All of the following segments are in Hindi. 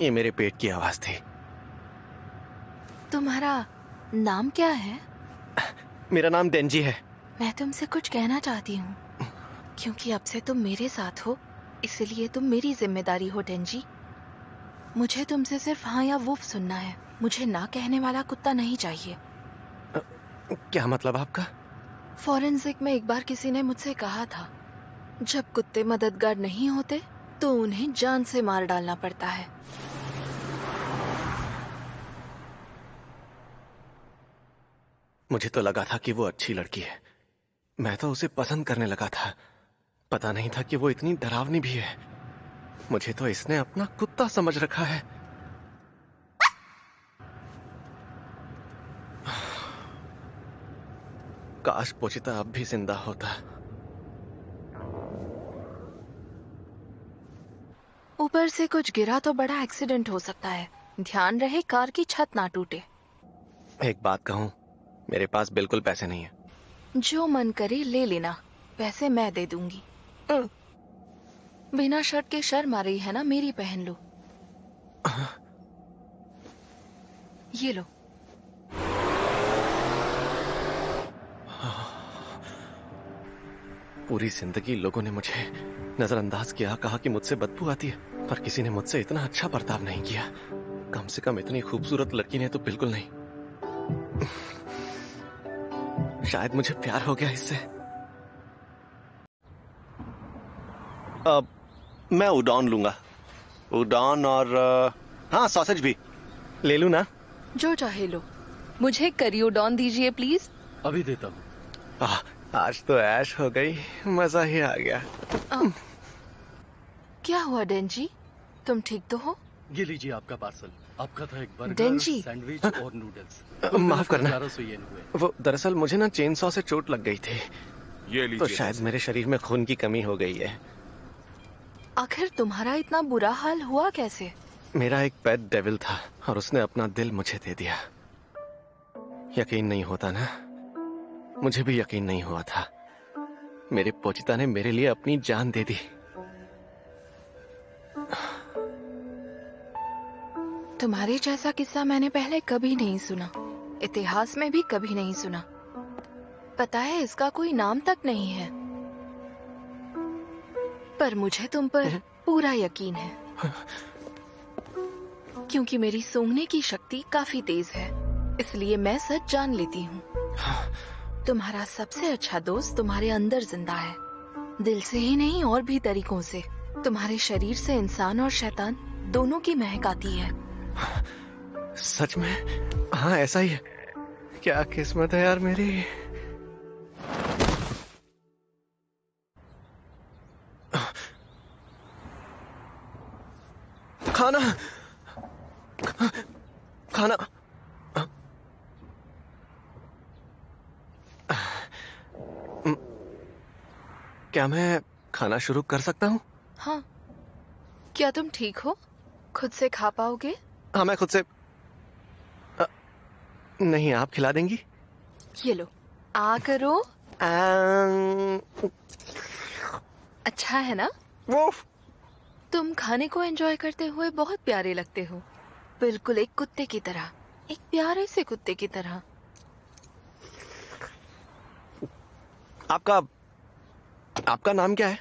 ये मेरे पेट की आवाज थी। तुम्हारा नाम क्या है? मेरा नाम डेंजी है। मैं तुमसे कुछ कहना चाहती हूँ, क्योंकि अब से तुम मेरे साथ हो, इसलिए तुम मेरी जिम्मेदारी हो डेंजी। मुझे तुमसे सिर्फ हाँ या वुफ सुनना है। मुझे ना कहने वाला कुत्ता नहीं चाहिए। क्या मतलब आपका? फॉरेंसिक में एक बार किसी ने मुझसे कहा था, जब कुत्ते मददगार नहीं होते तो उन्हें जान से मार डालना पड़ता है। मुझे तो लगा था कि वो अच्छी लड़की है। मैं तो उसे पसंद करने लगा था। पता नहीं था कि वो इतनी डरावनी भी है। मुझे तो इसने अपना कुत्ता समझ रखा है। काश पोचिता अब भी जिंदा होता। ऊपर से कुछ गिरा तो बड़ा एक्सीडेंट हो सकता है। ध्यान रहे कार की छत ना टूटे। एक बात कहूं, मेरे पास बिल्कुल पैसे नहीं है। जो मन करे ले लेना, पैसे मैं दे दूंगी। बिना शर्ट के शर्म आ रही है ना? मेरी पहन लो। ये लो। पूरी जिंदगी लोगों ने मुझे नजरअंदाज किया, कहा कि मुझसे बदबू आती है, पर किसी ने मुझसे इतना अच्छा बर्ताव नहीं किया। कम से कम इतनी खूबसूरत लड़की ने तो बिल्कुल नहीं। शायद मुझे प्यार हो गया इससे। अब मैं उडॉन लूंगा। उडॉन और हाँ, सॉसेज भी ले लूं ना? जो चाहे लो। मुझे करियोडॉन दीजिए प्लीज। अभी देता हूँ। आज तो ऐश हो गई, मजा ही आ गया। क्या हुआ डेंजी, तुम ठीक तो हो? ये लीजिए आपका पार्सल। आपका था एक बर्गर, डेंजी। सैंडविच और नूडल्स। माफ करना, 1100 येन हुए। वो दरअसल मुझे ना चेन सॉ से चोट लग गई थी, ये लीजिए तो शायद पैसे। मेरे शरीर में खून की कमी हो गई है। आखिर तुम्हारा इतना बुरा हाल हुआ कैसे? मेरा एक पेट डेविल था और उसने अपना दिल मुझे दे दिया। यकीन नहीं होता ना? मुझे भी यकीन नहीं हुआ था। मेरे पोचिता ने मेरे लिए अपनी जान दे दी। तुम्हारे जैसा किस्सा मैंने पहले कभी नहीं सुना, इतिहास में भी कभी नहीं सुना। पता है, इसका कोई नाम तक नहीं है, पर मुझे तुम पर पूरा यकीन है, क्योंकि मेरी सूंघने की शक्ति काफी तेज है, इसलिए मैं सच जान लेती हूँ। तुम्हारा सबसे अच्छा दोस्त तुम्हारे अंदर जिंदा है, दिल से ही नहीं और भी तरीकों से। तुम्हारे शरीर से इंसान और शैतान दोनों की महक आती है। सच में? हाँ, ऐसा ही है। क्या किस्मत है यार मेरी। खाना खाना। क्या मैं खाना शुरू कर सकता हूँ? हाँ, क्या तुम ठीक हो? खुद से खा पाओगे? हाँ, मैं खुद से नहीं, आप खिला देंगी? ये लो, आ करो। अच्छा है ना? वो तुम खाने को एंजॉय करते हुए बहुत प्यारे लगते हो, बिल्कुल एक कुत्ते की तरह, एक प्यारे से कुत्ते की तरह। आपका नाम क्या है?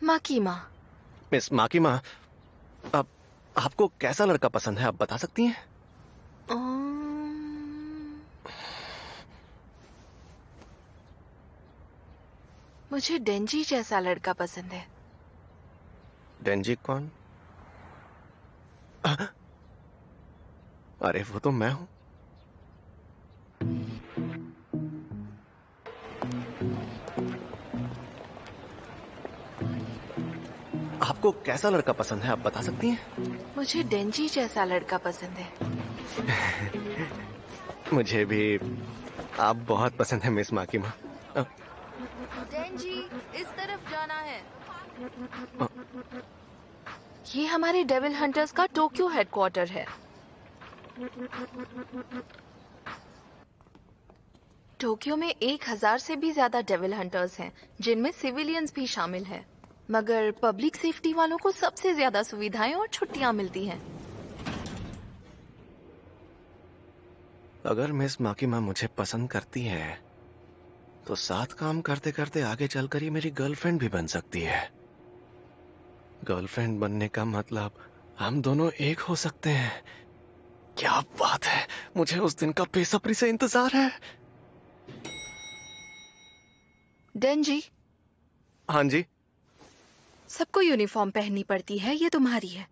माँ की माँ। मिस माँ की माँ, अब आपको कैसा लड़का पसंद है, आप बता सकती हैं? मुझे डेंजी जैसा लड़का पसंद है। डेंजी कौन? अरे वो तो मैं हूं। आपको कैसा लड़का पसंद है, आप बता सकती हैं? मुझे डेंजी जैसा लड़का पसंद है। मुझे भी आप बहुत पसंद है मिस माँ की माँ। डेंजी, इस तरफ जाना है। ये हमारे डेविल हंटर्स का टोक्यो हेडक्वार्टर है। टोक्यो में 1000 से भी ज्यादा डेविल हंटर्स हैं, जिनमें सिविलियंस भी शामिल हैं। मगर पब्लिक सेफ्टी वालों को सबसे ज्यादा सुविधाएं और छुट्टियां मिलती हैं। अगर मिस माकिमा मुझे पसंद करती है तो साथ काम करते करते आगे चलकर ही मेरी गर्लफ्रेंड भी बन सकती है। गर्लफ्रेंड बनने का मतलब हम दोनों एक हो सकते हैं। क्या बात है, मुझे उस दिन का बेसब्री से इंतजार है। डेंजी। हाँ जी। सबको यूनिफॉर्म पहननी पड़ती है, ये तुम्हारी है।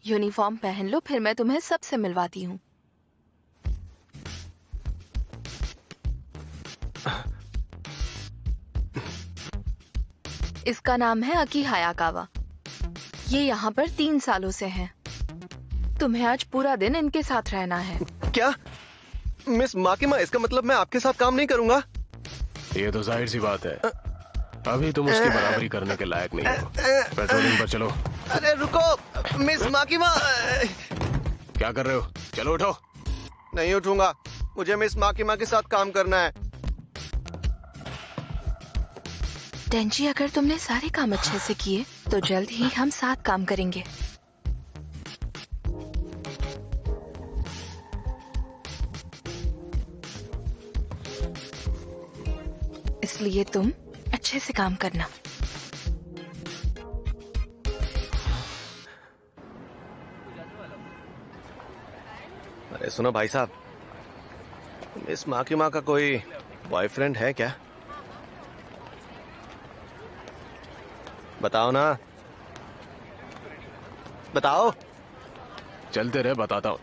यूनिफॉर्म पहन लो, फिर मैं तुम्हें सबसे मिलवाती हूँ। इसका नाम है अकी हायाकावा। ये यहाँ पर 3 सालों से हैं। तुम्हें आज पूरा दिन इनके साथ रहना है। क्या मिस माकिमा, इसका मतलब मैं आपके साथ काम नहीं करूंगा? ये तो जाहिर सी बात है, अभी तुम उसकी बराबरी करने के लायक नहीं हो। पेट्रोलिंग पर चलो। अरे रुको मिस माकिमा। क्या कर रहे हो? चलो उठो। नहीं उठूंगा, मुझे मिस माकिमा के साथ काम करना है। डेंजी, अगर तुमने सारे काम अच्छे से किए तो जल्द ही हम साथ काम करेंगे। इसलिए तुम अच्छे से काम करना। अरे सुनो भाई साहब, मिस माकिमा का कोई बॉयफ्रेंड है क्या? बताओ ना, बताओ। चलते रहे, बताता हूँ।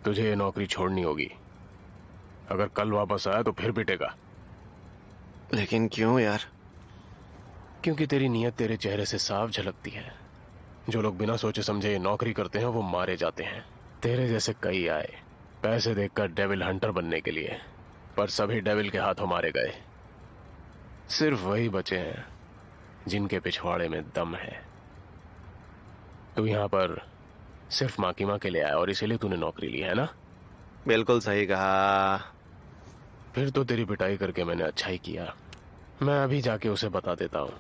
तुझे ये नौकरी छोड़नी होगी। अगर कल वापस आया तो फिर पिटेगा। लेकिन क्यों यार? क्योंकि तेरी नीयत तेरे चेहरे से साफ झलकती है। जो लोग बिना सोचे समझे ये नौकरी करते हैं वो मारे जाते हैं। तेरे जैसे कई आए पैसे देखकर डेविल हंटर बनने के लिए, पर सभी डेविल के हाथों मारे गए। सिर्फ वही बचे हैं जिनके पिछवाड़े में दम है। तू यहाँ पर सिर्फ माकिमा के लिए आया और इसीलिए तूने नौकरी ली है ना? बिल्कुल सही कहा। फिर तो तेरी पिटाई करके मैंने अच्छा ही किया। मैं अभी जाके उसे बता देता हूँ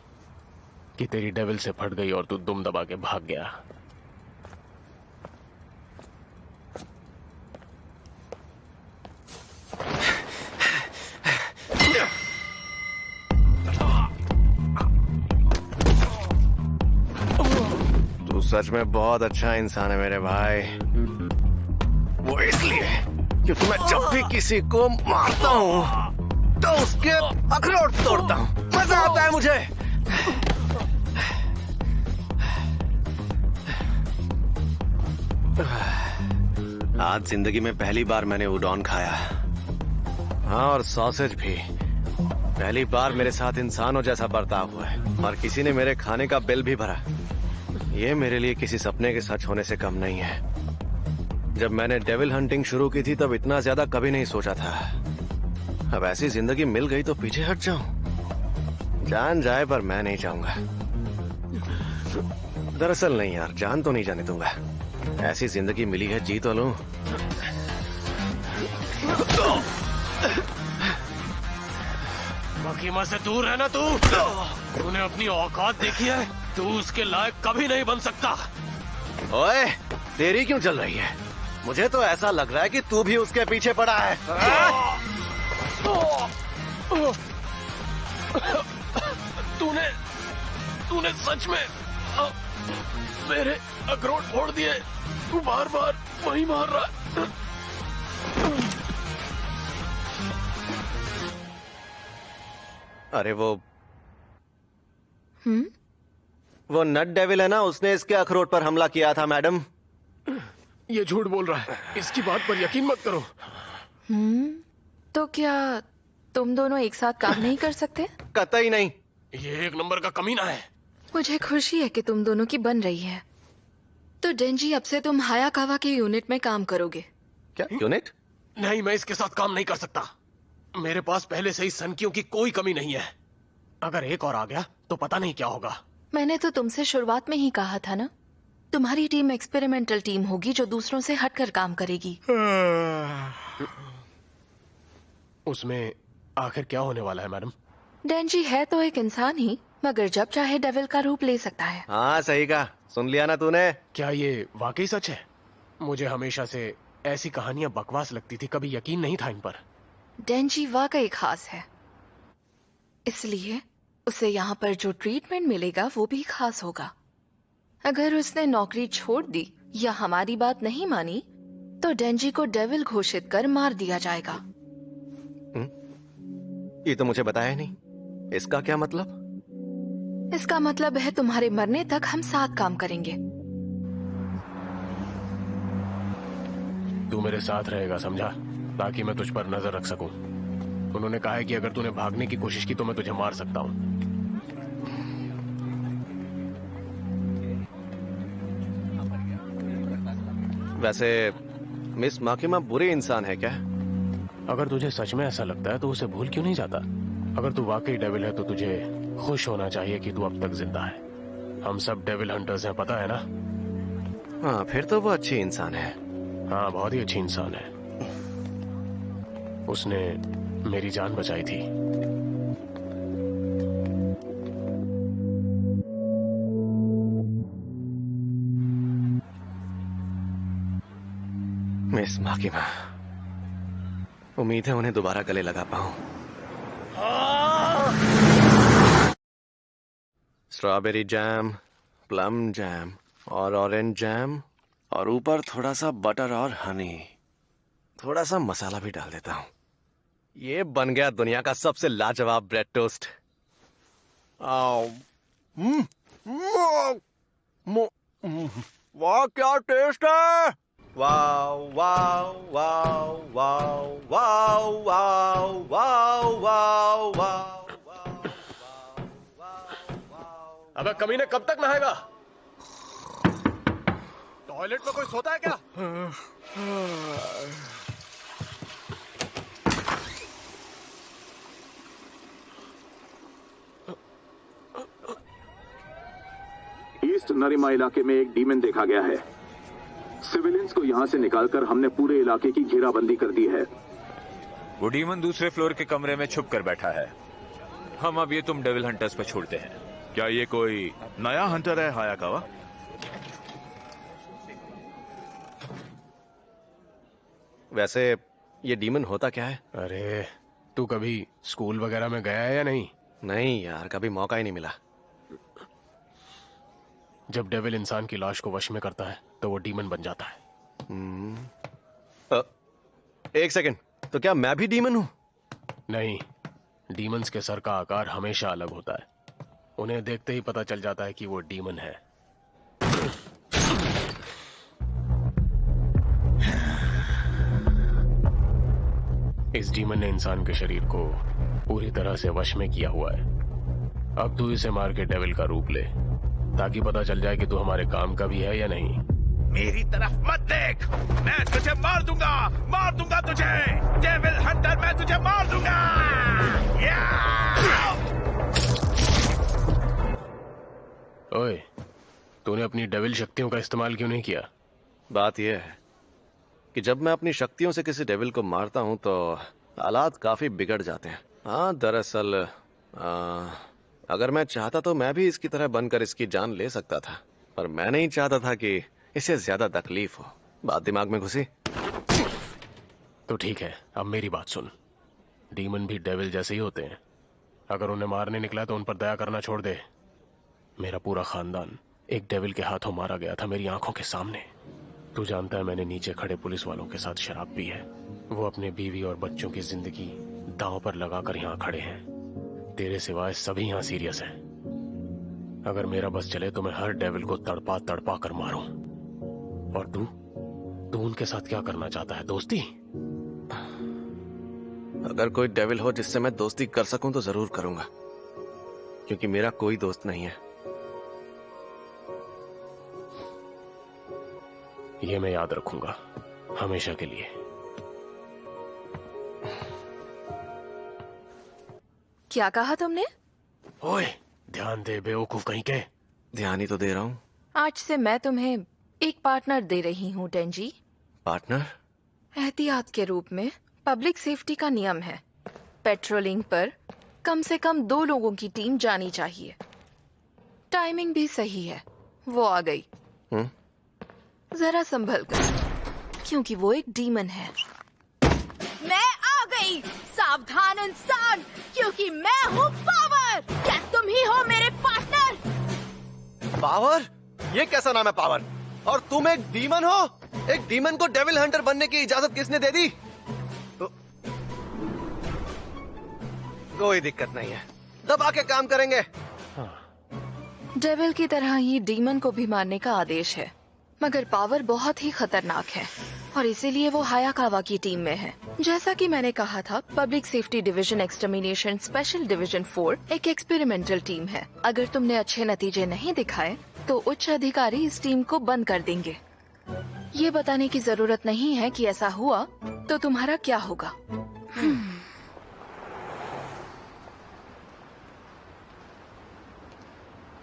कि तेरी डेविल से फट गई और तू दुम दबा के भाग गया। तू सच में बहुत अच्छा इंसान है मेरे भाई। वो इसलिए क्योंकि मैं जब भी किसी को मारता हूँ तो उसके अखरोट तोड़ता हूँ। मजा आता है मुझे। आज जिंदगी में पहली बार मैंने उडॉन खाया। हाँ, और सॉसेज भी। पहली बार मेरे साथ इंसानों जैसा बर्ताव हुआ है और किसी ने मेरे खाने का बिल भी भरा। ये मेरे लिए किसी सपने के सच होने से कम नहीं है। जब मैंने डेविल हंटिंग शुरू की थी तब इतना ज्यादा कभी नहीं सोचा था। अब ऐसी जिंदगी मिल गई तो पीछे हट जाऊं। जान जाए पर मैं नहीं जाऊंगा। दरअसल नहीं यार, जान तो नहीं जाने दूंगा। ऐसी जिंदगी मिली है, जी तो लूं। माकिमा से दूर रहना तू। तूने अपनी औकात देखी है? तू उसके लायक कभी नहीं बन सकता। ओए, तेरी क्यों चल रही है? मुझे तो ऐसा लग रहा है कि तू भी उसके पीछे पड़ा है। तूने सच में मेरे अखरोट फोड़ दिए। तू बार बार वही मार रहा। अरे वो नट डेविल है ना, उसने इसके अखरोट पर हमला किया था मैडम। ये झूठ बोल रहा है, इसकी बात पर यकीन मत करो। तो क्या तुम दोनों एक साथ काम नहीं कर सकते? कतई नहीं। ये एक नंबर का कमीना है। मुझे खुशी है कि तुम दोनों की बन रही है। तो डेंजी, अब से तुम हायाकावा के यूनिट में काम करोगे। क्या यूनिट? नहीं, मैं इसके साथ काम नहीं कर सकता। मेरे पास पहले से ही सनकियों की कोई कमी नहीं है। अगर एक और आ गया तो पता नहीं क्या होगा। मैंने तो तुमसे शुरुआत में ही कहा था ना, तुम्हारी टीम एक्सपेरिमेंटल टीम होगी जो दूसरों से हटकर काम करेगी। उसमें आखिर क्या होने वाला है मैडम? डेंजी है तो एक इंसान ही, मगर जब चाहे डेविल का रूप ले सकता है। हाँ सही कहा, सुन लिया ना तूने? क्या ये वाकई सच है? मुझे हमेशा से ऐसी कहानियां बकवास लगती थी, कभी यकीन नहीं था इन पर। डेंजी वाकई खास है, इसलिए उसे यहाँ पर जो ट्रीटमेंट मिलेगा वो भी खास होगा। अगर उसने नौकरी छोड़ दी या हमारी बात नहीं मानी तो डेंजी को डेविल घोषित कर मार दिया जाएगा। ये तो मुझे बताया ही नहीं। इसका क्या मतलब? इसका मतलब है तुम्हारे मरने तक हम साथ काम करेंगे। तू मेरे साथ रहेगा, समझा? ताकि मैं तुझ पर नजर रख सकूं। उन्होंने कहा है कि अगर तूने भागने की कोशिश की तो मैं तुझे मार सकता हूं। वैसे मिस माकिमा बुरे इंसान है क्या? अगर तुझे सच में ऐसा लगता है तो उसे भूल क्यों नहीं जाता? अगर तू वाकई डेविल है तो तुझे खुश होना चाहिए कि तू अब तक जिंदा है। हम सब डेविल हंटर्स हैं, पता है ना? हाँ, फिर तो वो अच्छी इंसान है। हाँ, बहुत ही अच्छी इंसान है। उसने मेरी जान बचाई थी। मिस माकिमा, उम्मीद है उन्हें दोबारा गले लगा पाऊं। स्ट्रॉबेरी जैम, प्लम जैम और ऑरेंज जैम और ऊपर थोड़ा सा बटर और हनी, थोड़ा सा मसाला भी डाल देता हूं। ये बन गया दुनिया का सबसे लाजवाब ब्रेड टोस्ट। वाह क्या टेस्ट है! वाव वाव वाव वाव वाव वाव वाव वाव वाव। अबे कमीने, कब तक नहाएगा? टॉयलेट में कोई सोता है क्या? ईस्ट नरीमा इलाके में एक डीमन देखा गया है। सिविलियंस को यहां से निकालकर हमने पूरे इलाके की घेराबंदी कर दी है। वो डीमन दूसरे फ्लोर के कमरे में छुप कर बैठा है। हम अब ये तुम डेविल हंटर्स पे छोड़ते हैं। क्या ये कोई नया हंटर है हायाकावा? वैसे ये डीमन होता क्या है? अरे, तू कभी स्कूल वगैरह में गया है या नहीं? नहीं यार, कभी मौका ही नहीं मिला। जब डेविल इंसान की लाश को वश में करता है तो वो डीमन बन जाता है। एक सेकंड, तो क्या मैं भी डीमन हूं? नहीं, डीमंस के सर का आकार हमेशा अलग होता है। उन्हें देखते ही पता चल जाता है कि वो डीमन है। इस डीमन ने इंसान के शरीर को पूरी तरह से वश में किया हुआ है। अब तू इसे मार के डेविल का रूप ले, ताकि पता चल जाए कि तू हमारे काम का भी है या नहीं। मेरी तरफ मत देख, मैं तुझे मार दूंगा तुझे। डेविल हंटर, मैं तुझे मार दूंगा। ओए, तूने अपनी डेविल शक्तियों का इस्तेमाल क्यों नहीं किया? बात यह है कि जब मैं अपनी शक्तियों से किसी डेविल को मारता हूं तो हालात काफी बिगड़ जाते हैं। हाँ, दरअसल अगर मैं चाहता तो मैं भी इसकी तरह बनकर इसकी जान ले सकता था, पर मैं नहीं चाहता था कि इसे ज्यादा तकलीफ हो। बात दिमाग में घुसी। तो ठीक है, अब मेरी बात सुन। डीमन भी डेविल जैसे ही होते हैं। अगर उन्हें मारने निकला तो उन पर दया करना छोड़ दे। मेरा पूरा खानदान एक डेविल के हाथों मारा गया था, मेरी आंखों के सामने। तू जानता है, मैंने नीचे खड़े पुलिस वालों के साथ शराब पी है। वो अपने बीवी और बच्चों की जिंदगी दांव पर लगाकर यहाँ खड़े हैं। तेरे सिवाय सभी यहाँ सीरियस हैं। अगर मेरा बस चले तो मैं हर डेविल को तड़पा तड़पा कर मारूं। और तू उनके साथ क्या करना चाहता है? दोस्ती? अगर कोई डेविल हो जिससे मैं दोस्ती कर सकूं तो जरूर करूंगा, क्योंकि मेरा कोई दोस्त नहीं है। ये मैं याद रखूंगा हमेशा के लिए। क्या कहा तुमने? ओए, ध्यान दे बेवकूफ कहीं के। ध्यान ही तो दे रहा हूँ। आज से मैं तुम्हें एक पार्टनर दे रही हूँ टेंजी। पार्टनर? एहतियात के रूप में। पब्लिक सेफ्टी का नियम है, पेट्रोलिंग पर कम से कम 2 लोगों की टीम जानी चाहिए। टाइमिंग भी सही है, वो आ गई। जरा संभल कर, क्योंकि वो एक डीमन है। मैं आ गई, सावधान इंसान, क्योंकि मैं हूँ पावर। क्या तुम ही हो मेरे पार्टनर? पावर? ये कैसा नाम है पावर? और तुम एक डीमन हो? एक डीमन को डेविल हंटर बनने की इजाजत किसने दे दी? कोई दिक्कत नहीं है, दबा के काम करेंगे। डेविल की तरह ही डीमन को भी मारने का आदेश है, मगर पावर बहुत ही खतरनाक है और इसीलिए वो हायाकावा की टीम में है। जैसा कि मैंने कहा था, public safety division extermination special division 4 एक एक्सपेरिमेंटल टीम है। अगर तुमने अच्छे नतीजे नहीं दिखाए तो उच्च अधिकारी इस टीम को बंद कर देंगे। ये बताने की जरूरत नहीं है कि ऐसा हुआ तो तुम्हारा क्या होगा।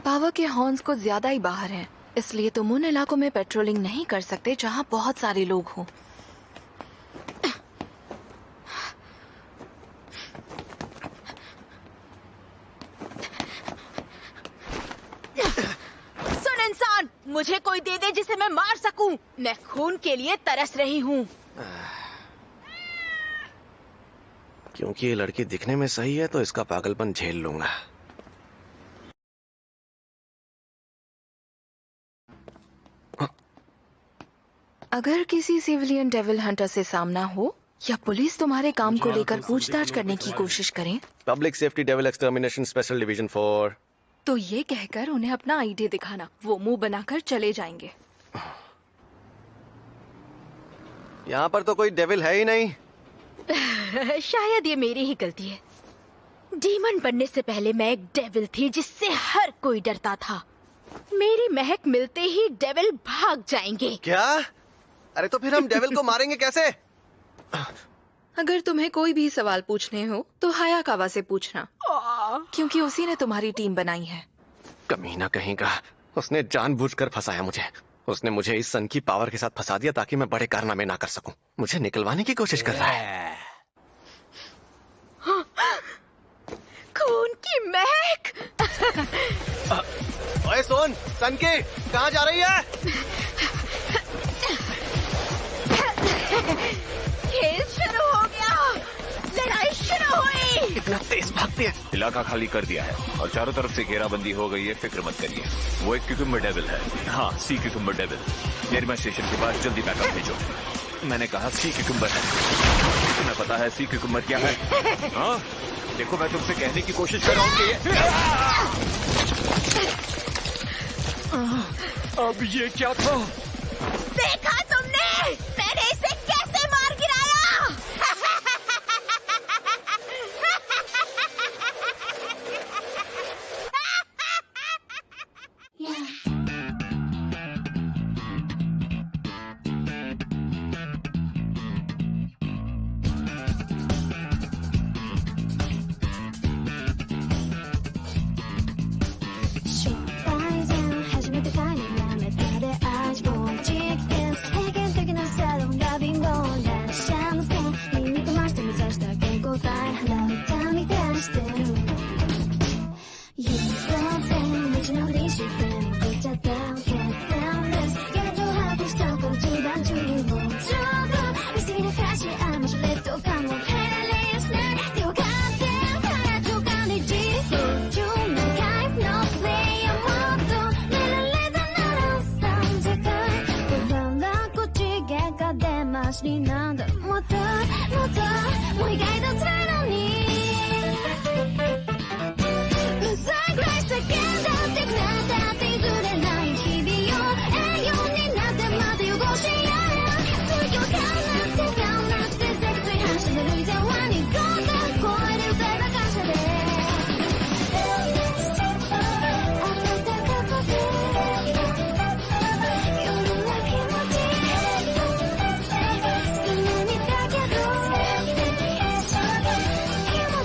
पावर के हॉर्न्स को ज्यादा ही बाहर हैं, इसलिए तुम उन इलाकों में पेट्रोलिंग नहीं कर सकते जहां बहुत सारे लोग हों। सुन इंसान, मुझे कोई दे दे जिसे मैं मार सकूं। मैं खून के लिए तरस रही हूँ। क्योंकि ये लड़की दिखने में सही है तो इसका पागलपन झेल लूंगा। अगर किसी सिविलियन डेविल हंटर से सामना हो या पुलिस तुम्हारे काम को लेकर पूछताछ करने की कोशिश करें, public safety devil extermination special division 4, तो ये कहकर उन्हें अपना आईडी दिखाना। वो मुंह बनाकर चले जाएंगे। यहाँ पर तो कोई डेविल है ही नहीं। शायद ये मेरी ही गलती है। डीमन बनने से पहले मैं एक डेविल थी जिससे हर कोई डरता था। मेरी महक मिलते ही डेविल भाग जाएंगे। क्या? अरे तो फिर हम डेविल को मारेंगे कैसे? अगर तुम्हें कोई भी सवाल पूछने हो तो हायाकावा से पूछना, क्योंकि उसी ने तुम्हारी टीम बनाई है। कमीना कहीं का, उसने जानबूझकर फंसाया मुझे। उसने मुझे इस सन की पावर के साथ फंसा दिया ताकि मैं बड़े कारनामे ना कर सकूं। मुझे निकलवाने की कोशिश कर रहा है। खून की महक। ओए सोन, सन की कहाँ जा रही है? खेल शुरू हो गया, लड़ाई शुरू हुई। इतना तेज भागती है। इलाका खाली कर दिया है और चारों तरफ से घेराबंदी हो गई है। फिक्र मत करिए, वो एक क्यूकम्बर डेविल है। हाँ, सी क्यूकम्बर डेविल। नेरमा स्टेशन के पास जल्दी बैकअप भेजो। मैंने कहा सी क्यूकम्बर है। तुम्हें पता है सी क्यूकम्बर क्या है? हाँ, देखो मैं तुमसे कहने की कोशिश कर रहा हूँ कि अब ये क्या था? देखा तुमने? मैंने इसे कैसे मार गिराया? Short eyes and 初めて会うなめたで味を実現して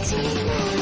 Jeena